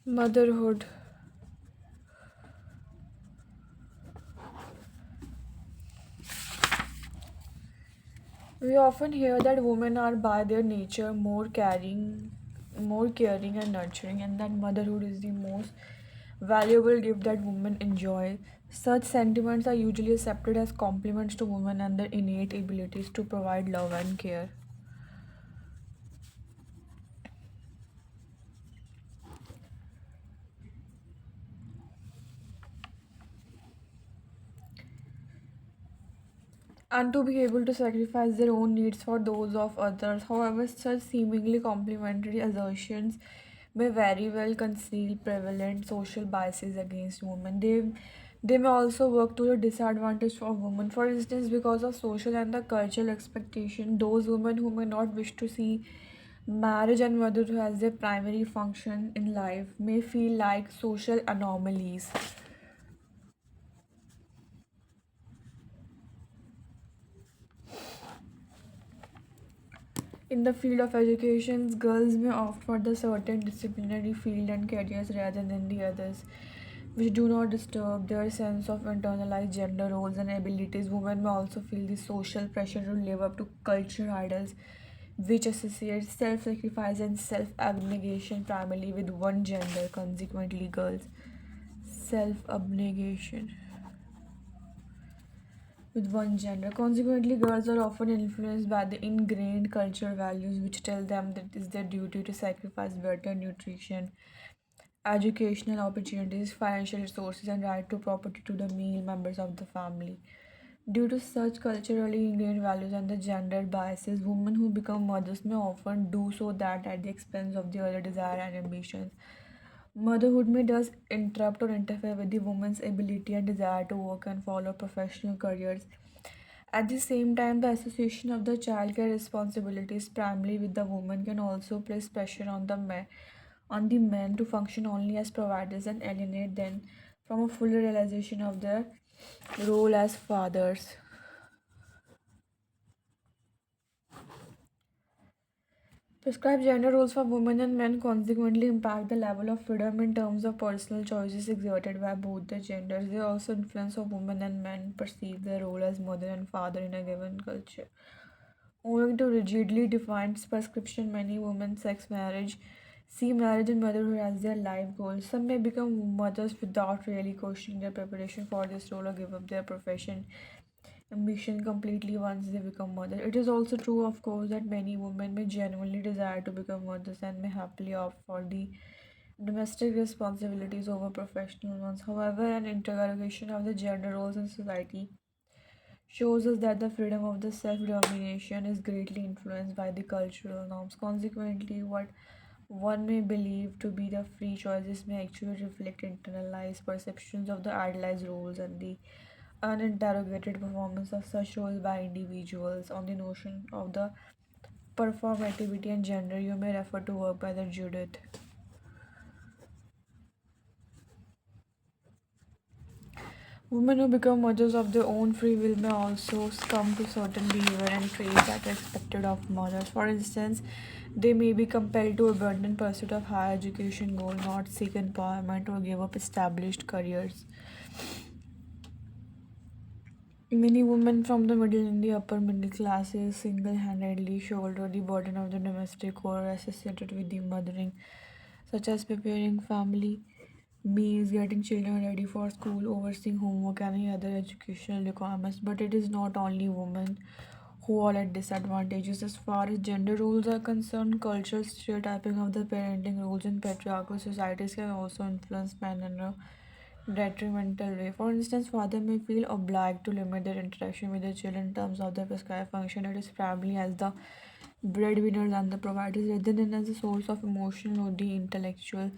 Motherhood. We often hear that women are by their nature more caring and nurturing, and that motherhood is the most valuable gift that women enjoy. Such sentiments are usually accepted as compliments to women and their innate abilities to provide love and care. And to be able to sacrifice their own needs for those of others. However, such seemingly complimentary assertions may very well conceal prevalent social biases against women. They may also work to the disadvantage of women. For instance, because of social and the cultural expectation, those women who may not wish to see marriage and motherhood as their primary function in life may feel like social anomalies. In the field of education, girls may opt for the certain disciplinary field and careers rather than the others, which do not disturb their sense of internalized gender roles and abilities. Women may also feel the social pressure to live up to cultural idols, which associate self sacrifice and self abnegation primarily with one gender, consequently, girls. Self abnegation with one gender. Consequently, girls are often influenced by the ingrained cultural values which tell them that it is their duty to sacrifice better nutrition, educational opportunities, financial resources, and right to property to the male members of the family. Due to such culturally ingrained values and the gender biases, women who become mothers may often do so that at the expense of the other desire and ambitions. Motherhood may thus interrupt or interfere with the woman's ability and desire to work and follow professional careers. At the same time, the association of the childcare responsibilities primarily with the woman can also place pressure on the men to function only as providers and alienate them from a full realization of their role as fathers. Prescribed gender roles for women and men consequently impact the level of freedom in terms of personal choices exerted by both the genders. They also influence how women and men perceive their role as mother and father in a given culture. Owing to rigidly defined prescription, many women sex marriage see marriage and motherhood as their life goals. Some may become mothers without really questioning their preparation for this role or give up their profession ambition completely once they become mothers. It is also true, of course, that many women may genuinely desire to become mothers and may happily opt for the domestic responsibilities over professional ones. However, an interrogation of the gender roles in society shows us that the freedom of the self determination is greatly influenced by the cultural norms. Consequently, what one may believe to be the free choices may actually reflect internalized perceptions of the idealized roles and the uninterrogated performance of such roles by individuals. On the notion of the performativity and gender, you may refer to work by the Judith. Women who become mothers of their own free will may also succumb to certain behavior and traits that are expected of mothers. For instance, they may be compelled to abandon pursuit of higher education goal, not seek employment, or give up established careers. Many women from the middle and the upper middle classes single-handedly shoulder the burden of the domestic chore associated with the mothering, such as preparing family meals, getting children ready for school, overseeing homework, and any other educational requirements. But it is not only women who are at disadvantages as far as gender roles are concerned. Cultural stereotyping of the parenting roles in patriarchal societies can also influence men in a detrimental way. For instance, father may feel obliged to limit their interaction with their children in terms of their prescribed function. It is primarily as the breadwinners and the providers rather than as a source of emotional or the intellectual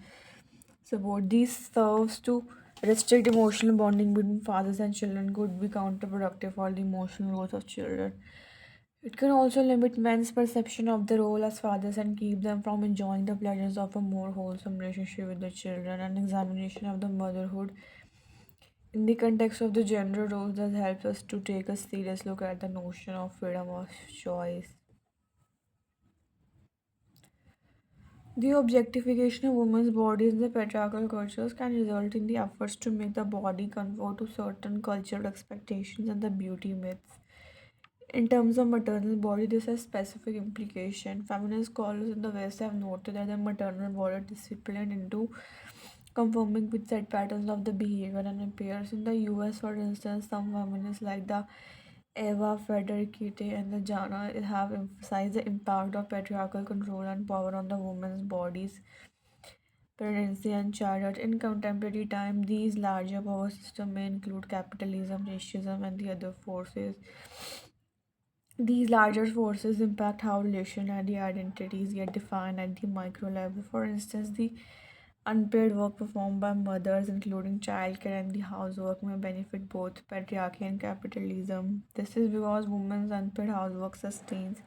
support. These serves to restrict emotional bonding between fathers and children could be counterproductive for the emotional growth of children. It can also limit men's perception of their role as fathers and keep them from enjoying the pleasures of a more wholesome relationship with their children. An examination of the motherhood in the context of the gender roles that helps us to take a serious look at the notion of freedom of choice. The objectification of women's bodies in the patriarchal cultures can result in the efforts to make the body conform to certain cultural expectations and the beauty myths. In terms of maternal body, this has specific implication. Feminist scholars in the West have noted that the maternal body is disciplined into conforming with set patterns of the behavior and appears. In the US, for instance, some feminists like the Eva Federikite and the Jana have emphasized the impact of patriarchal control and power on the women's bodies, pregnancy, and childhood. In contemporary time, these larger power systems may include capitalism, racism, and the other forces. These larger forces impact how relations and the identities get defined at the micro level. For instance, the unpaid work performed by mothers, including childcare and the housework, may benefit both patriarchy and capitalism. This is because women's unpaid housework sustains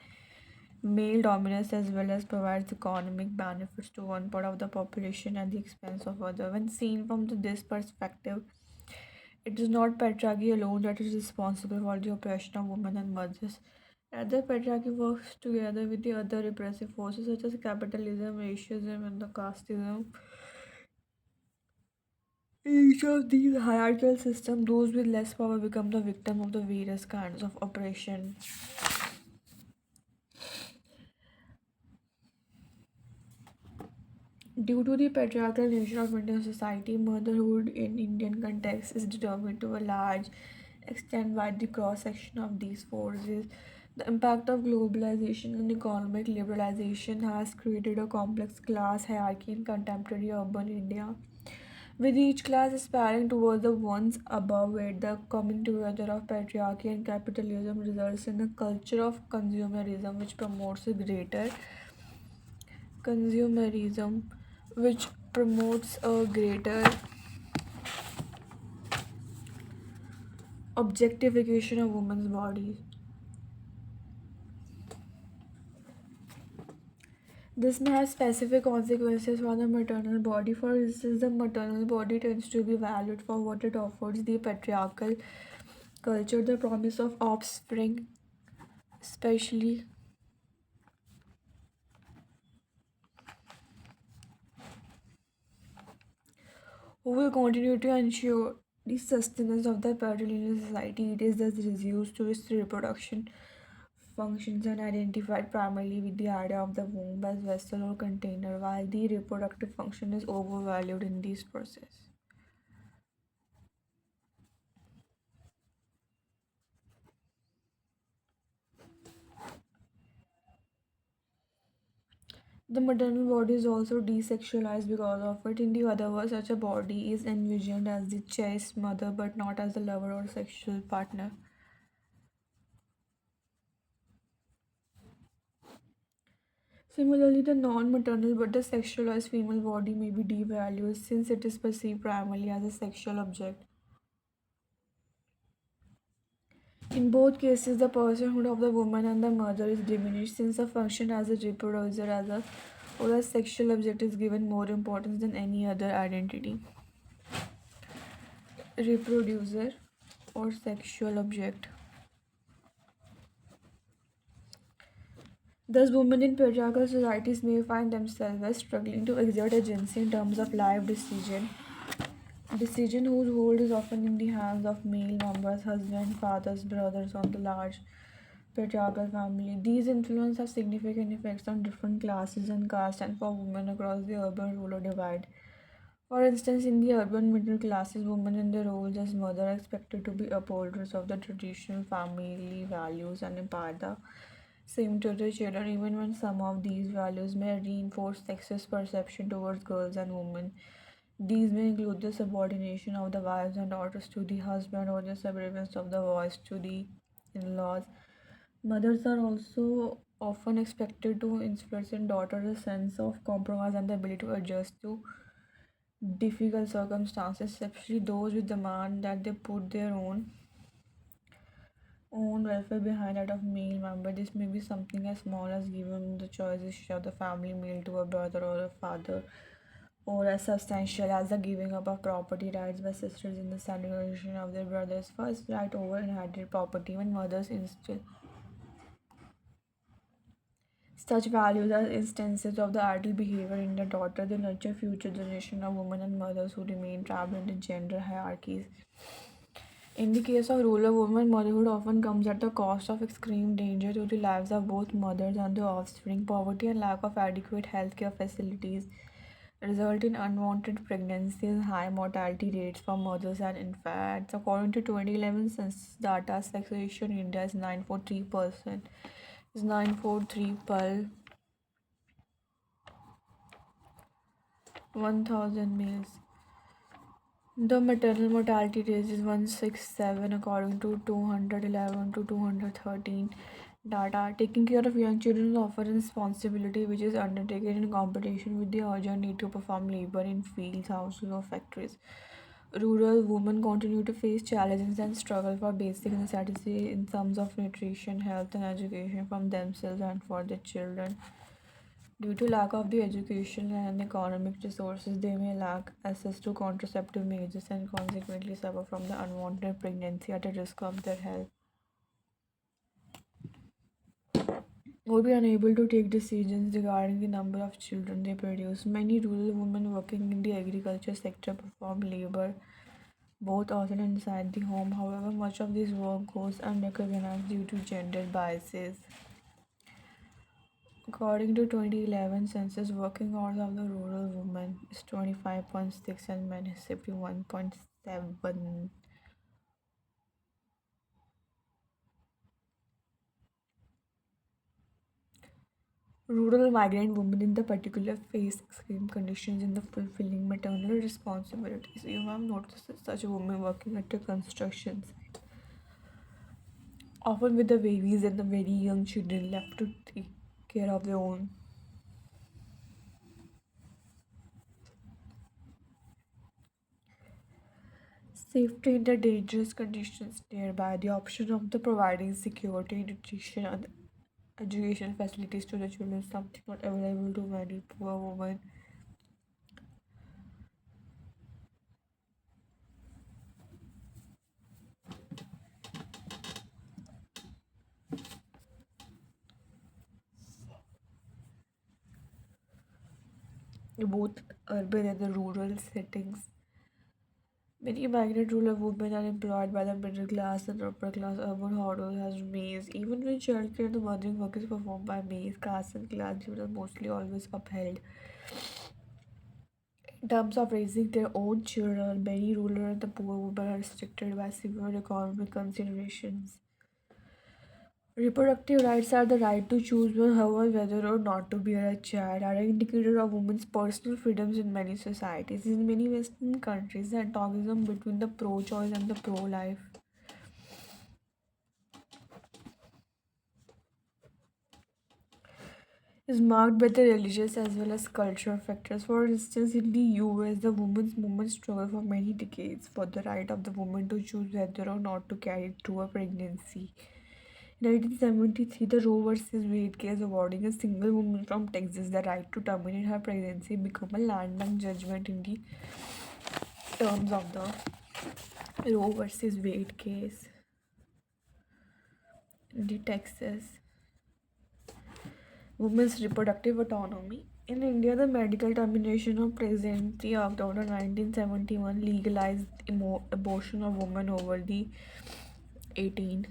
male dominance as well as provides economic benefits to one part of the population at the expense of other. When seen from this perspective, it is not patriarchy alone that is responsible for the oppression of women and mothers. Rather, patriarchy works together with the other repressive forces such as capitalism, racism, and the casteism. In each of these hierarchical systems, those with less power become the victim of the various kinds of oppression. Due to the patriarchal nature of Indian society, motherhood in Indian context is determined to a large extent by the cross section of these forces. The impact of globalization and economic liberalization has created a complex class hierarchy in contemporary urban India, with each class aspiring towards the ones above it. The coming together of patriarchy and capitalism results in a culture of consumerism consumerism which promotes a greater objectification of women's bodies. This may have specific consequences for the maternal body. For instance, the maternal body tends to be valued for what it offers the patriarchal culture, the promise of offspring, especially who will continue to ensure the sustenance of the patrilineal society. It is thus reduced to its reproduction functions and identified primarily with the idea of the womb as vessel or container, while the reproductive function is overvalued in this process. The maternal body is also desexualized because of it. In the other words, such a body is envisioned as the chaste mother but not as the lover or sexual partner. Similarly, the non maternal but the sexualized female body may be devalued since it is perceived primarily as a sexual object. In both cases, the personhood of the woman and the mother is diminished since the function as a reproducer or a sexual object is given more importance than any other identity. Reproducer or sexual object. Thus, women in patriarchal societies may find themselves struggling to exert agency in terms of life decision whose hold is often in the hands of male members, husbands, fathers, brothers on the large patriarchal family. These influences have significant effects on different classes and castes and for women across the urban-rural divide. For instance, in the urban middle classes, women in their roles as mother are expected to be upholders of the traditional family values and impart the same to their children, even when some of these values may reinforce sexist perception towards girls and women. These may include the subordination of the wives and daughters to the husband or the subservience of the wives to the in laws. Mothers are also often expected to influence in daughters a sense of compromise and the ability to adjust to difficult circumstances, especially those with demand that they put their own welfare behind that of male member. This may be something as small as giving the choices of the family meal to a brother or a father, or as substantial as the giving up of property rights by sisters in the segregation of their brothers' first right over inherited property when mothers Such values are instances of the idle behavior in the daughter. They nurture future generation of women and mothers who remain trapped in the gender hierarchies. In the case of rural women, motherhood often comes at the cost of extreme danger to the lives of both mothers and their offspring. Poverty and lack of adequate healthcare facilities result in unwanted pregnancies, high mortality rates for mothers and infants. According to 2011 census data, sex ratio in India is 943%. Is 943 per 1000 males. The maternal mortality rate is 167 according to 211 to 213 data. Taking care of young children is often a responsibility which is undertaken in competition with the urgent need to perform labor in fields, houses, or factories. Rural women continue to face challenges and struggle for basic necessities in terms of nutrition, health, and education from themselves and for their children. Due to lack of the education and economic resources, they may lack access to contraceptive measures and consequently suffer from the unwanted pregnancy at a risk of their health, or be unable to take decisions regarding the number of children they produce. Many rural women working in the agriculture sector perform labor both outside and inside the home. However, much of this work goes unrecognized due to gender biases. According to 2011 census, working hours of the rural women is 25.6 and men is 51.7. Rural migrant women in the particular face extreme conditions in the fulfilling maternal responsibilities. You have noticed that such women working at a construction site, often with the babies and the very young children left to take care of their own. Safety in the dangerous conditions nearby, the option of the providing security, nutrition, and education facilities to the children, something not available to many poor women. Both urban and the rural settings. Many migrant rural women are employed by the middle class and upper class. Urban households has maids. Even when childcare and the mothering work is performed by maids, caste and class are mostly always upheld. In terms of raising their own children, many rural and the poor women are restricted by severe economic considerations. Reproductive rights are the right to choose how and whether or not to bear a child, are an indicator of women's personal freedoms in many societies. In many Western countries, the antagonism between the pro choice and the pro life is marked by the religious as well as cultural factors. For instance, in the US, the women's movement struggled for many decades for the right of the woman to choose whether or not to carry through a pregnancy. In 1973, the Roe vs. Wade case awarding a single woman from Texas the right to terminate her pregnancy became a landmark judgment in the terms of the Roe vs. Wade case in the Texas. Women's reproductive autonomy. In India, the medical termination of pregnancy of October 1971 legalized abortion of women over the 18.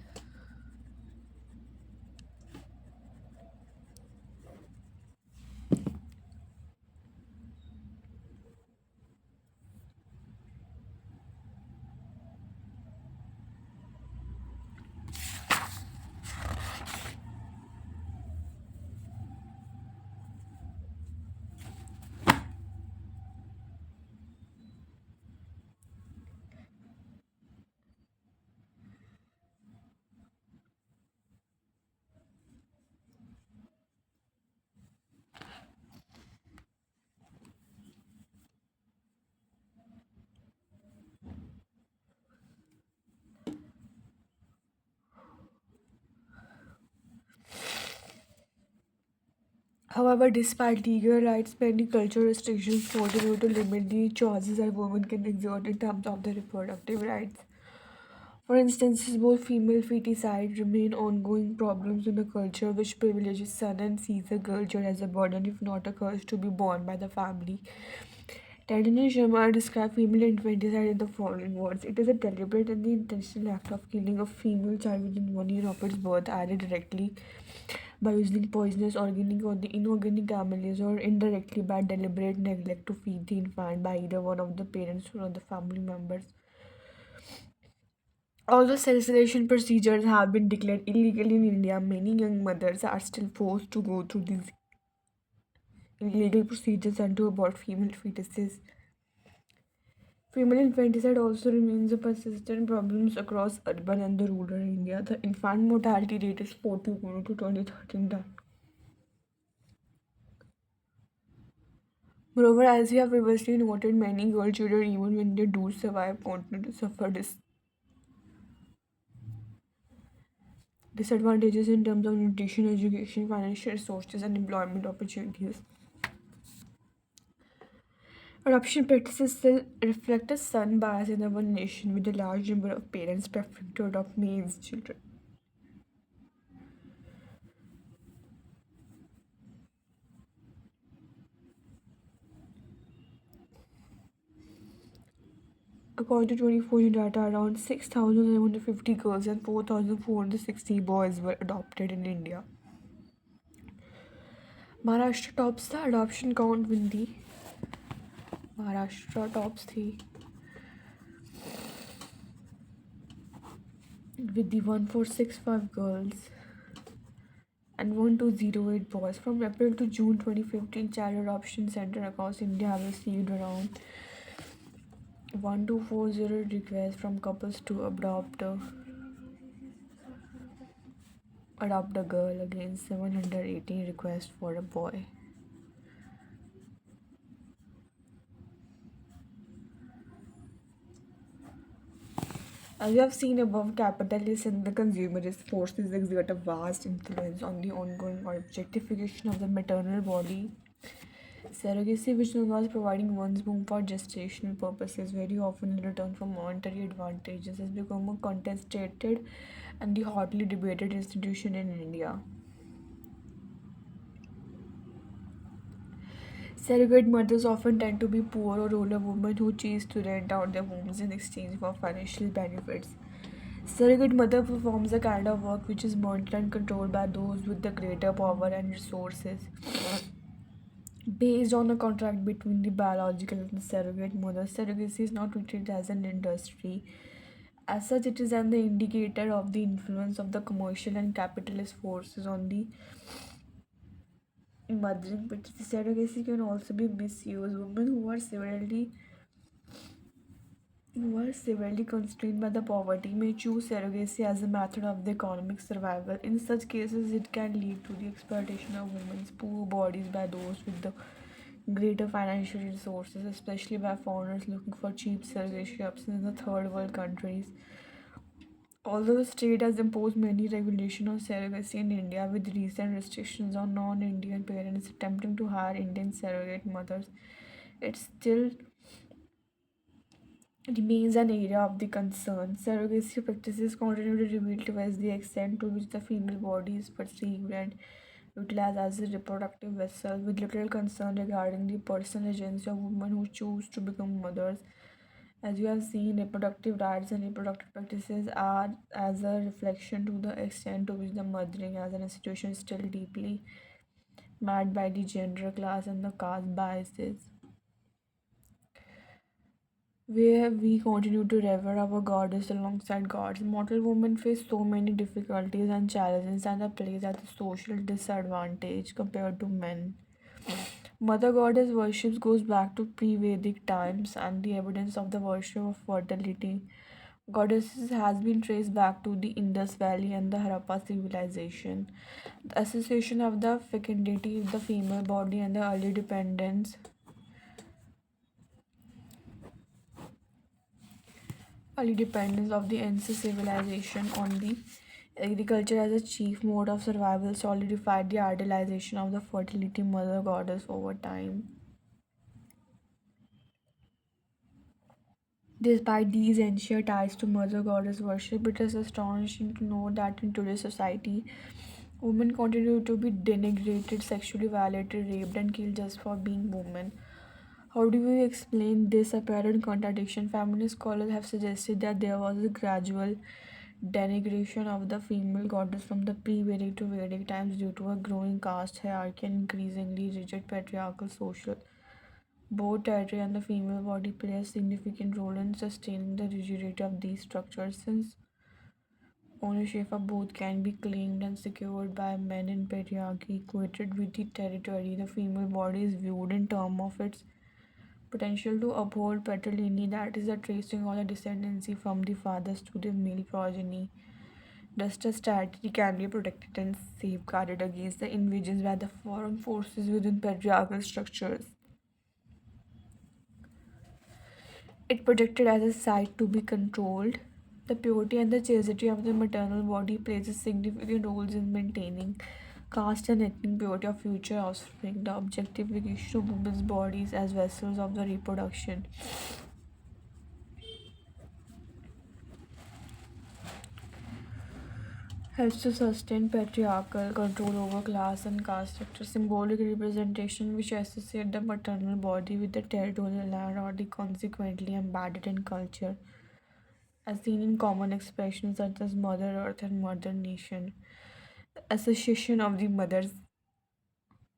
However, despite legal rights, many cultural restrictions continue to limit the choices that women can exert in terms of their reproductive rights. For instance, both female feticide remain ongoing problems in a culture which privileges son and sees a girl child as a burden, if not a curse, to be borne by the family. Tendon and Sharma describe female infanticide in the following words: "It is a deliberate and the intentional act of killing a female child within 1 year of its birth, either directly by using poisonous organic or the inorganic amylase, or indirectly by deliberate neglect to feed the infant by either one of the parents or other family members." Although sterilization procedures have been declared illegal in India, many young mothers are still forced to go through these illegal procedures and to abort female fetuses. Female infanticide also remains a persistent problem across urban and the rural India. The infant mortality rate is 41 to 2013 data. Moreover, as we have previously noted, many girl children, even when they do survive, continue to suffer disadvantages in terms of nutrition, education, financial resources, and employment opportunities. Adoption practices still reflect a son bias in our nation, with a large number of parents preferring to adopt male children. According to 2014 data, around 6,750 girls and 4,460 boys were adopted in India. Maharashtra tops the adoption count with the Maharashtra tops the 1465 girls and 1208 boys. From April to June 2015, child adoption center across India have received around 1240 requests from couples to adopt a girl against 718 requests for a boy. As we have seen above, capitalists and the consumerist forces exert a vast influence on the ongoing objectification of the maternal body. Surrogacy, which involves providing one's womb for gestational purposes, very often in return for monetary advantages, has become a contested and the hotly debated institution in India. Surrogate mothers often tend to be poor or older women who choose to rent out their homes in exchange for financial benefits. Surrogate mother performs a kind of work which is monitored and controlled by those with the greater power and resources. Based on a contract between the biological and the surrogate mother, surrogacy is not treated as an industry. As such, it is an indicator of the influence of the commercial and capitalist forces on the mothering. But the surrogacy can also be misused. Women who are severely constrained by the poverty may choose surrogacy as a method of the economic survival. In such cases, it can lead to the exploitation of women's poor bodies by those with the greater financial resources, especially by foreigners looking for cheap surrogacy options in the third world countries. Although the state has imposed many regulations on surrogacy in India, with recent restrictions on non-Indian parents attempting to hire Indian surrogate mothers, it still remains an area of the concern. Surrogacy practices continue to reveal to us the extent to which the female body is perceived and utilized as a reproductive vessel, with little concern regarding the personal agency of women who choose to become mothers. As you have seen, reproductive rights and reproductive practices are as a reflection to the extent to which the mothering as an institution is still deeply marred by the gender, class, and the caste biases. Where we continue to revere our goddess alongside gods, mortal women face so many difficulties and challenges and are placed at a social disadvantage compared to men. Mother goddess worship goes back to pre-Vedic times, and the evidence of the worship of fertility goddesses has been traced back to the Indus Valley and the Harappa civilization. The association of the fecundity with the female body and the early dependence of the ancient civilization on the agriculture as a chief mode of survival solidified the idealization of the fertility mother goddess over time. Despite these ancient ties to Mother Goddess worship, it is astonishing to know that in today's society, women continue to be denigrated, sexually violated, raped, and killed just for being women. How do we explain this apparent contradiction? Feminist scholars have suggested that there was a gradual denigration of the female goddess from the pre-Vedic to Vedic times due to a growing caste hierarchy and increasingly rigid patriarchal social. Both territory and the female body play a significant role in sustaining the rigidity of these structures, since ownership of both can be claimed and secured by men in patriarchy equated with the territory. The female body is viewed in terms of its potential to uphold patrilineage, that is, the tracing all the descendancy from the fathers to the male progeny. Just as territory can be protected and safeguarded against the invasions by the foreign forces within patriarchal structures, it projected as a site to be controlled. The purity and the chastity of the maternal body plays a significant role in maintaining caste and ethnic purity of future offspring. The objectification of women's bodies as vessels of the reproduction helps to sustain patriarchal control over class and caste structure. Symbolic representation which associate the maternal body with the territorial land or the consequently embedded in culture, as seen in common expressions such as Mother Earth and Mother Nation. The association of the mother's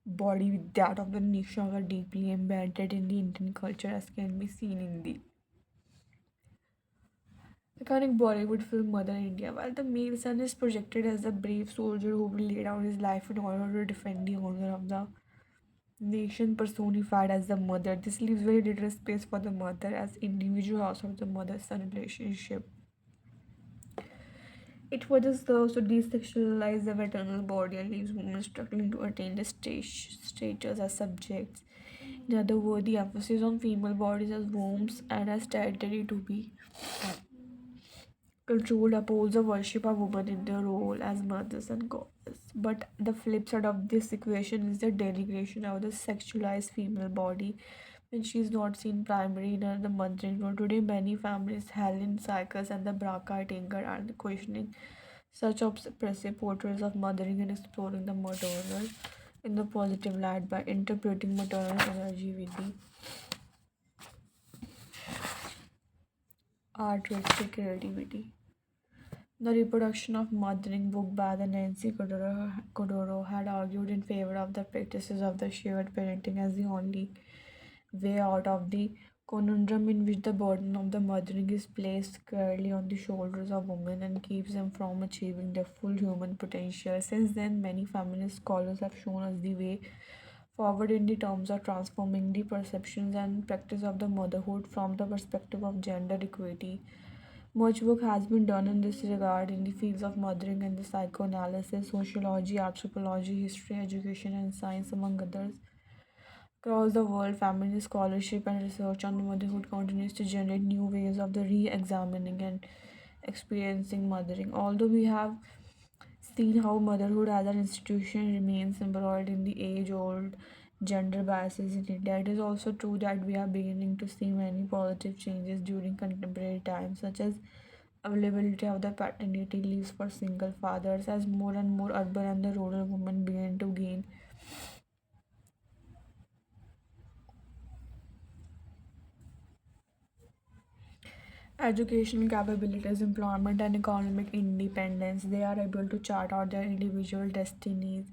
body with that of the nation are deeply embedded in the Indian culture, as can be seen in the iconic Bollywood film Mother India. While the male son is projected as the brave soldier who will lay down his life in order to defend the honor of the nation, personified as the mother, this leaves very little space for the mother as individual house of the mother-son relationship. It further serves to desexualize the maternal body and leaves women struggling to attain the status as subjects. In other words, the emphasis on female bodies as wombs and as territory to be controlled upholds the worship of women in their role as mothers and goddess. But the flip side of this equation is the denigration of the sexualized female body when she is not seen primarily in the mothering role. Today, many families, Helen Cycles and the Braca Tinker, are questioning such oppressive portrayals of mothering and exploring the maternal in the positive light by interpreting maternal energy with the artistic creativity. The reproduction of mothering book by the Nancy Codoro had argued in favor of the practices of the shared parenting as the only way out of the conundrum in which the burden of the mothering is placed squarely on the shoulders of women and keeps them from achieving their full human potential. Since then, many feminist scholars have shown us the way forward in the terms of transforming the perceptions and practice of the motherhood from the perspective of gender equity. Much work has been done in this regard in the fields of mothering and the psychoanalysis, sociology, anthropology, history, education, and science, among others. Across the world, feminist scholarship and research on motherhood continues to generate new ways of the re-examining and experiencing mothering. Although we have seen how motherhood as an institution remains embroiled in the age-old gender biases in India, it is also true that we are beginning to see many positive changes during contemporary times, such as availability of the paternity leaves for single fathers as more and more urban and the rural women begin to gain educational capabilities, employment, and economic independence. They are able to chart out their individual destinies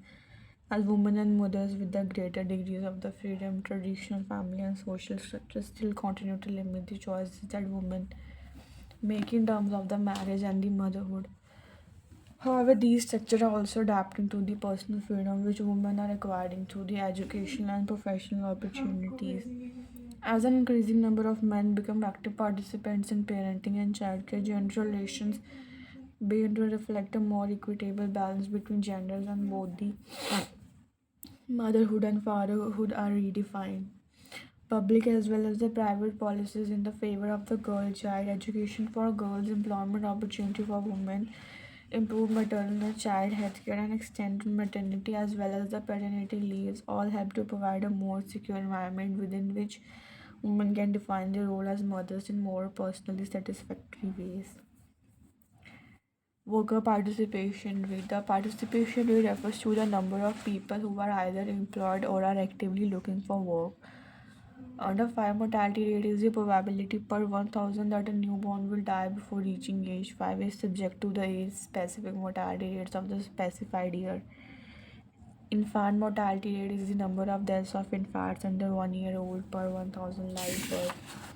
as women and mothers with the greater degrees of the freedom. Traditional family and social structures still continue to limit the choices that women make in terms of the marriage and the motherhood. However, these structures are also adapting to the personal freedom which women are acquiring through the educational and professional opportunities. As an increasing number of men become active participants in parenting and childcare, gender relations begin to reflect a more equitable balance between genders, and both the motherhood and fatherhood are redefined. Public as well as the private policies in the favor of the girl child, education for girls, employment opportunity for women, improved maternal and child healthcare, and extended maternity as well as the paternity leaves all help to provide a more secure environment within which Women can define their role as mothers in more personally satisfactory ways. Worker participation rate. The participation rate refers to the number of people who are either employed or are actively looking for work. Under 5 mortality rate is the probability per 1000 that a newborn will die before reaching age 5 is subject to the age specific mortality rates of the specified year. Infant mortality rate is the number of deaths of infants under 1 year old per 1000 live births.